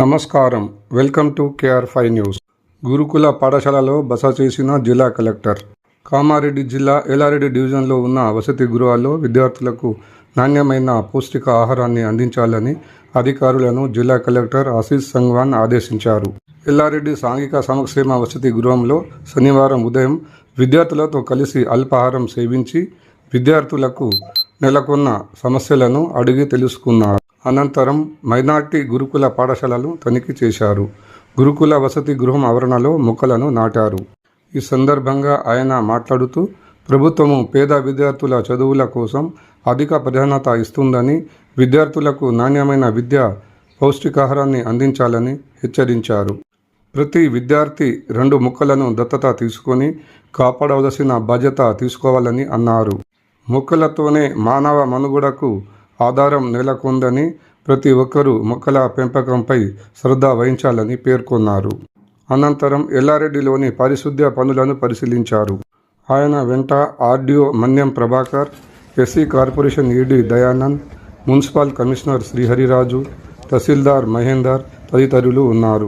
నమస్కారం. Welcome to KR5 news. గురుకుల పాఠశాలలో బస చేసిన జిల్లా కలెక్టర్. కామారెడ్డి జిల్లా ఎల్లారెడ్డి డివిజన్లో ఉన్న వసతి గృహాల్లో విద్యార్థులకు నాణ్యమైన పౌష్టిక ఆహారాన్ని అందించాలని అధికారులను జిల్లా కలెక్టర్ ఆశీష్ సంగ్వాన్ ఆదేశించారు. ఎల్లారెడ్డి సాంఘిక సంక్షేమ వసతి గృహంలో శనివారం ఉదయం విద్యార్థులతో కలిసి అల్పాహారం సేవించి విద్యార్థులకు నెలకొన్న సమస్యలను అడిగి తెలుసుకున్నారు. అనంతరం మైనార్టీ గురుకుల పాఠశాలలు తనిఖీ చేశారు. గురుకుల వసతి గృహం ఆవరణలో మొక్కలను నాటారు. ఈ సందర్భంగా ఆయన మాట్లాడుతూ ప్రభుత్వము పేద విద్యార్థుల చదువుల కోసం అధిక ప్రాధాన్యత ఇస్తుందని, విద్యార్థులకు నాణ్యమైన విద్య, పౌష్టికాహారాన్ని అందించాలని హెచ్చరించారు. ప్రతి విద్యార్థి 2 మొక్కలను దత్తత తీసుకొని కాపాడవలసిన బాధ్యత తీసుకోవాలని అన్నారు. మొక్కలతోనే మానవ మనుగడకు ఆధారం నెలకొందని, ప్రతి ఒక్కరూ మొక్కల పెంపకంపై శ్రద్ధ వహించాలని పేర్కొన్నారు. అనంతరం ఎల్లారెడ్డిలోని పారిశుద్ధ్య పనులను పరిశీలించారు. ఆయన వెంట RDO Manyam Prabhakar, SC corporation ED Dayanand, municipal commissioner Srihariraju, tahsildar Mahender తదితరులు ఉన్నారు.